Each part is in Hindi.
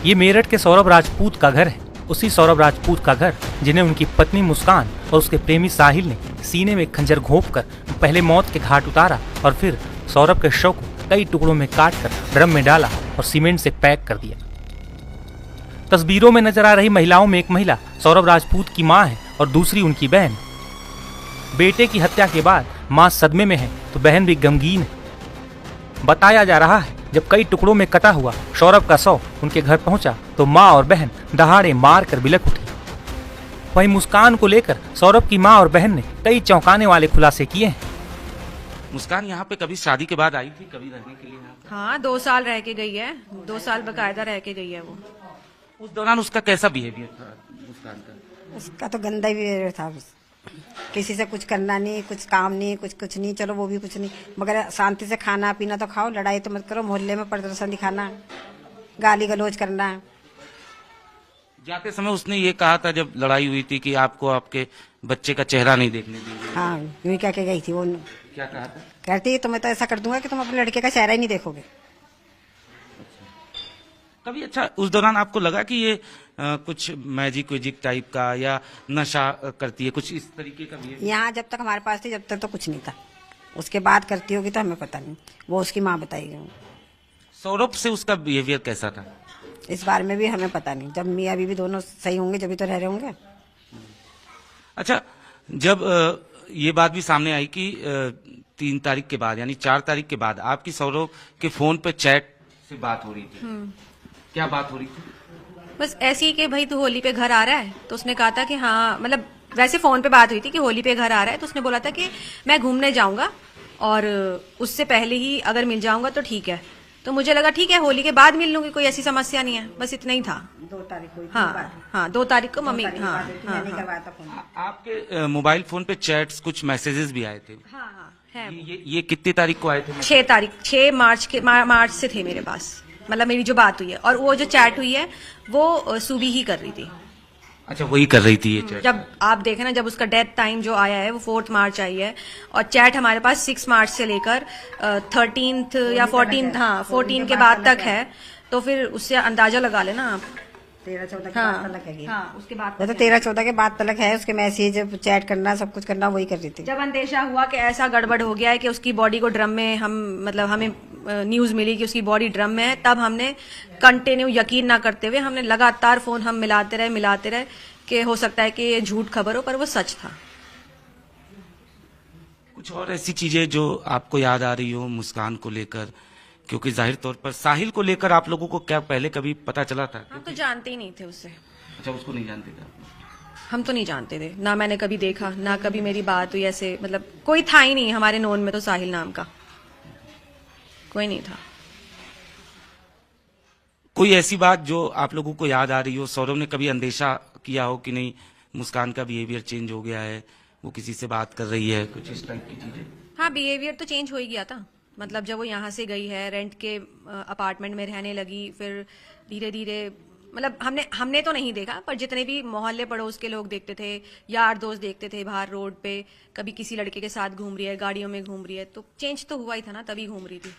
ये मेरठ के सौरभ राजपूत का घर है। उसी सौरभ राजपूत का घर जिन्हें उनकी पत्नी मुस्कान और उसके प्रेमी साहिल ने सीने में खंजर घोंपकर पहले मौत के घाट उतारा और फिर सौरभ के शव को कई टुकड़ों में काटकर ड्रम में डाला और सीमेंट से पैक कर दिया। तस्वीरों में नजर आ रही महिलाओं में एक महिला सौरभ राजपूत की मां है और दूसरी उनकी बहन। बेटे की हत्या के बाद मां सदमे में है तो बहन भी गमगीन है। बताया जा रहा है जब कई टुकड़ों में कटा हुआ सौरभ का शव उनके घर पहुंचा तो मां और बहन दहाड़े मार कर बिलख उठी। वहीं मुस्कान को लेकर सौरभ की मां और बहन ने कई चौंकाने वाले खुलासे किए हैं। मुस्कान यहाँ पे कभी शादी के बाद आई थी, कभी रहने के लिए? हाँ, 2 साल रह के गई है, 2 साल बकायदा रह के गई है वो। उस दौरान उसका कैसा बिहेवियर था मुस्कान का? उसका तो गंदा ही बिहेवियर था। किसी से कुछ करना नहीं, कुछ काम नहीं, कुछ नहीं, चलो वो भी कुछ नहीं, मगर शांति से खाना पीना तो खाओ, लड़ाई तो मत करो, मोहल्ले में प्रदर्शन दिखाना, गाली गलौज करना। जाते समय उसने ये कहा था जब लड़ाई हुई थी कि आपको आपके बच्चे का चेहरा नहीं देखने देंगे। हाँ, यूं कह के गई थी वो। क्या कहा था? कहती तो मैं तो ऐसा कर दूंगा कि तुम अपने लड़के का चेहरा ही नहीं देखोगे। कभी अच्छा उस दौरान आपको लगा कि ये कुछ मैजिक वेजिक टाइप का या नशा करती है, कुछ इस तरीके का बिहेवियर? यहाँ जब तक हमारे पास थी जब तक तो कुछ नहीं था, उसके बाद करती होगी तो हमें पता नहीं, वो उसकी माँ बताएगी। सौरभ से उसका बिहेवियर कैसा था इस बारे में भी हमें पता नहीं। जब मियाँ बीवी दोनों सही होंगे जब तो रह रहे होंगे। अच्छा, जब ये बात भी सामने आई कि 3 तारीख के बाद यानी 4 तारीख के बाद आपकी सौरभ के फोन पे चैट से बात हो रही थी, क्या बात हो रही थी? बस ऐसी कि भाई तू होली पे घर आ रहा है, तो उसने कहा था कि हाँ, मतलब वैसे फोन पे बात हुई थी कि होली पे घर आ रहा है, तो उसने बोला था कि मैं घूमने जाऊंगा और उससे पहले ही अगर मिल जाऊंगा तो ठीक है। तो मुझे लगा ठीक है, होली के बाद मिल लूंगी, कोई ऐसी समस्या नहीं है, बस इतना ही था। 2 तारीख को। हाँ, 2 तारीख को मम्मी। हाँ, आपके मोबाइल फोन पे चैट्स कुछ मैसेजेस भी आए थे? हाँ, है। ये कितनी तारीख को आए थे? 6 मार्च से थे मेरे पास, मतलब मेरी जो बात हुई है, और वो जो चैट हुई है वो सूबी ही कर रही थी। अच्छा, वही कर रही थी ये चैट? जब आप देखें ना, जब उसका डेथ टाइम जो आया है वो 4 मार्च आई है, और चैट हमारे पास 6 मार्च से लेकर 13 या 14, हाँ 14 के बाद तक है। तो फिर उससे अंदाजा लगा लेना आप। 13-14 के बाद तलक है। हाँ, उसके बाद तो 13-14 के बाद तलक है। उसके मैसेज चैट करना सब कुछ करना वही कर रही थी। जब अंदेशा हुआ कि ऐसा गड़बड़ हो गया है कि उसकी बॉडी को ड्रम में, हमें न्यूज मिली कि उसकी बॉडी ड्रम में है, तब हमने कंटिन्यू, यकीन ना करते हुए, हमने लगातार फोन हम मिलाते रहे कि हो सकता है कि ये झूठ खबर हो, पर वो सच था। कुछ और ऐसी चीजें जो आपको याद आ रही हो मुस्कान को लेकर? क्योंकि जाहिर तौर पर साहिल को लेकर आप लोगों को क्या पहले कभी पता चला था? हम तो जानते ही नहीं थे उससे। अच्छा, उसको नहीं जानते थे? हम तो नहीं जानते थे, ना मैंने कभी देखा, ना कभी मेरी बात हुई ऐसे, मतलब कोई था ही नहीं हमारे नोन में तो साहिल नाम का कोई नहीं था। कोई ऐसी बात जो आप लोगों को याद आ रही हो, सौरभ ने कभी अंदेशा किया हो कि नहीं मुस्कान का बिहेवियर चेंज हो गया है, वो किसी से बात कर रही है, कुछ इस टाइप की चीजें? हाँ, बिहेवियर तो चेंज हो ही गया था। मतलब जब वो यहाँ से गई है, रेंट के अपार्टमेंट में रहने लगी, फिर धीरे धीरे, मतलब हमने तो नहीं देखा, पर जितने भी मोहल्ले पड़ोस के लोग देखते थे, यार दोस्त देखते थे बाहर रोड पे, कभी किसी लड़के के साथ घूम रही है, गाड़ियों में घूम रही है, तो चेंज तो हुआ ही था ना, तभी घूम रही थी।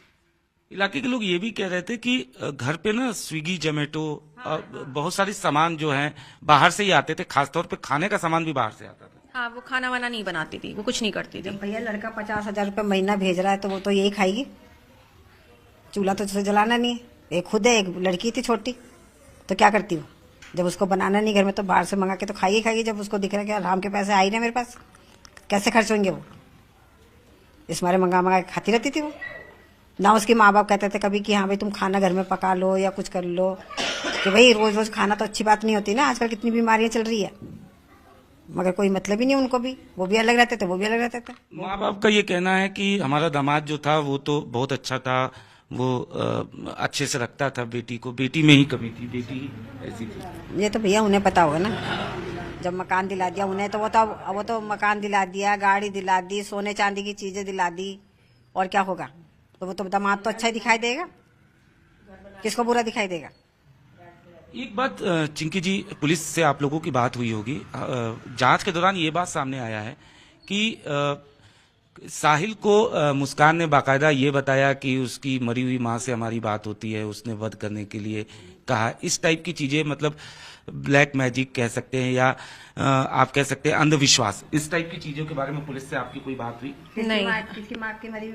इलाके के लोग ये भी कह रहे थे कि घर पे ना स्विगी, जोमेटो, बहुत सारे सामान जो हैं बाहर से ही आते थे, खासतौर पे खाने का सामान भी बाहर से आता था। हाँ, वो खाना वाना नहीं बनाती थी, वो कुछ नहीं करती थी। भैया लड़का 50,000 रुपये महीना भेज रहा है तो वो तो यही खाएगी, चूल्हा तो उसे जलाना नहीं है। एक खुद है, एक लड़की थी छोटी, तो क्या करती वो? जब उसको बनाना नहीं घर में तो बाहर से मंगा के तो खाएगी। जब उसको दिख रहा है कि आराम के पैसे आई ना मेरे पास, कैसे खर्च होंगे वो, इस मारे मंगा के खाती रहती थी वो। ना उसके माँ बाप कहते थे कभी कि हाँ भाई तुम खाना घर में पका लो या कुछ कर लो, कि भाई रोज रोज खाना तो अच्छी बात नहीं होती ना, आजकल कितनी बीमारियां चल रही है। मगर कोई मतलब ही नहीं उनको भी, वो भी अलग रहते थे, वो भी अलग रहते थे। माँ बाप का ये कहना है कि हमारा दामाद जो था वो तो बहुत अच्छा था, वो अच्छे से रखता था बेटी को, बेटी में ही कमी थी, बेटी ही ऐसी थी। ये तो भैया उन्हें पता होगा ना, जब मकान दिला दिया उन्हें तो वो तो मकान दिला दिया, गाड़ी दिला दी, सोने चांदी की चीजें दिला दी, और क्या होगा? तो वो तो दामाद तो अच्छा ही दिखाई देगा, किसको बुरा दिखाई देगा? एक बात चिंकी जी, पुलिस से आप लोगों की बात हुई होगी, जांच के दौरान ये बात सामने आया है कि साहिल को मुस्कान ने बाकायदा ये बताया कि उसकी मरी हुई माँ से हमारी बात होती है, उसने वध करने के लिए कहा। इस टाइप की चीजें, मतलब ब्लैक मैजिक कह सकते हैं या आप कह सकते हैं अंधविश्वास, इस टाइप की चीजों के बारे में पुलिस से आपकी कोई बात हुई? नहीं। किसकी माँ की मरी?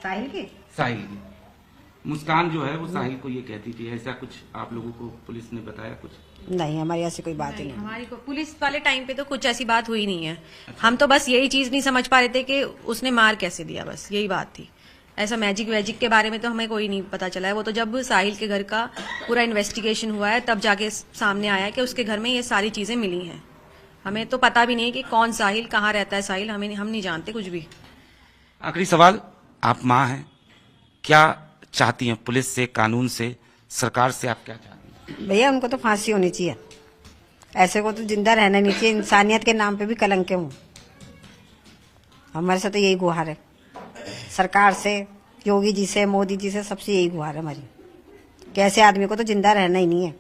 साहिल की? साहिल की। मुस्कान जो है वो साहिल को ये कहती थी, ऐसा कुछ आप लोगों को पुलिस ने बताया कुछ? नहीं, हमारी ऐसी कोई बात ही नहीं। हमारी को पुलिस वाले टाइम पे तो कुछ ऐसी बात हुई नहीं है। हम तो बस यही चीज नहीं समझ पा रहे थे कि उसने मार कैसे दिया, बस यही बात थी। ऐसा मैजिक वैजिक के बारे में तो हमें कोई नहीं पता चला है। वो तो जब साहिल के घर का पूरा इन्वेस्टिगेशन हुआ है तब जाके सामने आया है कि उसके घर में ये सारी चीजें मिली हैं। हमें तो पता भी नहीं कि कौन साहिल, कहाँ रहता है साहिल, हम नहीं जानते कुछ भी। आखिरी सवाल, आप माँ हैं, क्या चाहती हैं पुलिस से, कानून से, सरकार से आप क्या चाहती हैं? भैया उनको तो फांसी होनी चाहिए, ऐसे को तो जिंदा रहना नहीं चाहिए। इंसानियत के नाम पे भी कलंक हूँ। हमारे से तो यही गुहार है, सरकार से, योगी जी से, मोदी जी से, सबसे यही गुहार है हमारी। कैसे आदमी को तो जिंदा रहना ही नहीं है।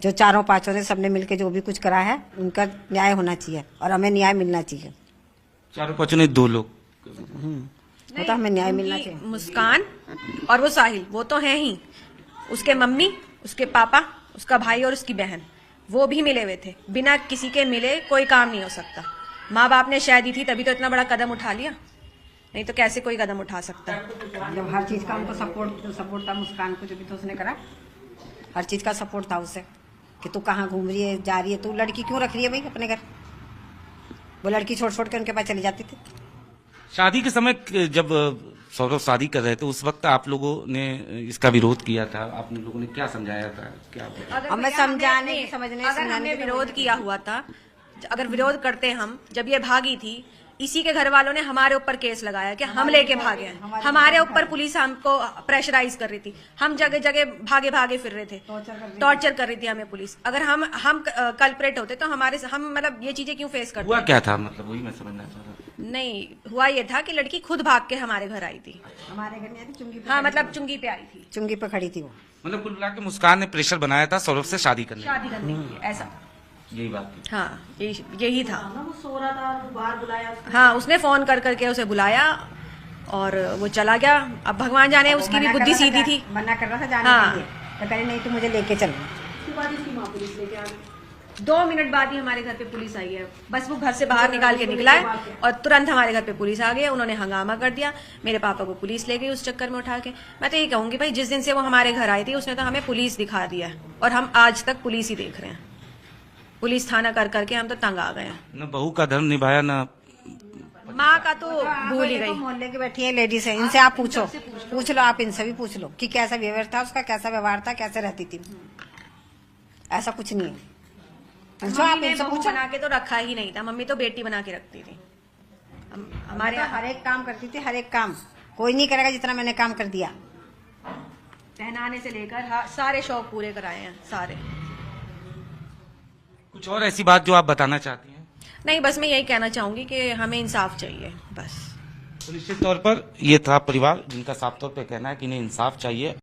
जो चारों पांचों ने सबने मिलके जो भी कुछ करा है उनका न्याय होना चाहिए और हमें न्याय मिलना चाहिए। चारों पांचों ने 2 लोग, वो तो हमें न्याय मिलना उनकी चाहिए। मुस्कान और वो साहिल, वो तो हैं ही। उसके मम्मी, उसके पापा, उसका भाई और उसकी बहन, वो भी मिले हुए थे। बिना किसी के मिले कोई काम नहीं हो सकता। माँ बाप ने शादी थी तभी तो इतना बड़ा कदम उठा लिया, नहीं तो कैसे कोई कदम उठा सकता है। जब हर चीज का उनको सपोर्ट था, मुस्कान को जो भी तो उसने करा, हर चीज का सपोर्ट था उसे कि तू कहाँ घूम रही है, जा रही है, तू लड़की क्यों रख रही है भाई अपने घर। वो लड़की छोड़ छोड़ के उनके पास चली जाती थी। शादी के समय जब सौरभ शादी कर रहे थे उस वक्त आप लोगों ने इसका विरोध किया था, आप लोगों ने क्या समझाया था, क्या? हमें समझाने समझने अगर हमने विरोध किया हुआ था, अगर विरोध करते हम, जब ये भागी थी, इसी के घर वालों ने हमारे ऊपर केस लगाया कि हम लेके भागे हैं। हमारे ऊपर पुलिस हमको प्रेशराइज कर रही थी। हम जगह जगह भागे भागे फिर रहे थे, टॉर्चर कर रही थी हमें पुलिस। अगर हम कल्परेट होते तो हम मतलब ये चीजें क्यों फेस करते? हुआ क्या था, मतलब वही मैं समझना चाह रहा था। नहीं, हुआ ये था कि लड़की खुद भाग के हमारे घर आई थी। हमारे घर में चुंगी पे, हाँ, मतलब चुंगी पे आई थी, चुंगी पे खड़ी थी वो। मतलब कुल मिला के मुस्कान ने प्रेशर बनाया था सौरभ से शादी करने शादी करने के लिए, ऐसा। यही बात थी। हाँ, यही था। वो सो रहा था, बाहर बुलाया उसको। हाँ, उसने फोन कर करके उसे बुलाया और वो चला गया। अब भगवान जाने उसकी भी बुद्धि सीधी थी। मना कर रहा था जाने हाँ। के लिए, तो कह रही नहीं, तू मुझे लेके चल। 2 मिनट बाद ही हमारे घर पे पुलिस आई है। बस वो घर से बाहर निकाल के निकला है और तुरंत हमारे घर पे पुलिस आ गई। उन्होंने हंगामा कर दिया। मेरे पापा को पुलिस ले गई उस चक्कर में उठा के। मैं तो ये कहूंगी भाई, जिस दिन से वो हमारे घर आई थी उसने तो हमें पुलिस दिखा दिया है और हम आज तक पुलिस ही देख रहे हैं। पुलिस थाना कर करके हम तो तंग आ गए हैं। न बहू का धर्म निभाया, न माँ का तो भूल ही गई। मोहल्ले की बैठी है लेडीज है, इनसे आप पूछ लो, आप इनसे भी पूछ लो कि कैसा व्यवहार था उसका, कैसा व्यवहार था, कैसे रहती थी। ऐसा कुछ नहीं है। पूछो, आप मम्मी ने इनसे बहू पूछो। बना के तो रखा ही नहीं था। मम्मी तो बेटी बना के रखती थी। हमारे यहाँ हर एक काम करती थी, हर एक काम। कोई नहीं करेगा जितना मैंने काम कर दिया। पहनाने से लेकर सारे शौक पूरे कराए हैं, सारे। कुछ और ऐसी बात जो आप बताना चाहती हैं? नहीं, बस मैं यही कहना चाहूंगी कि हमें इंसाफ चाहिए, बस। तो निश्चित तौर पर ये था परिवार जिनका साफ तौर पे कहना है कि इन्हें इंसाफ चाहिए।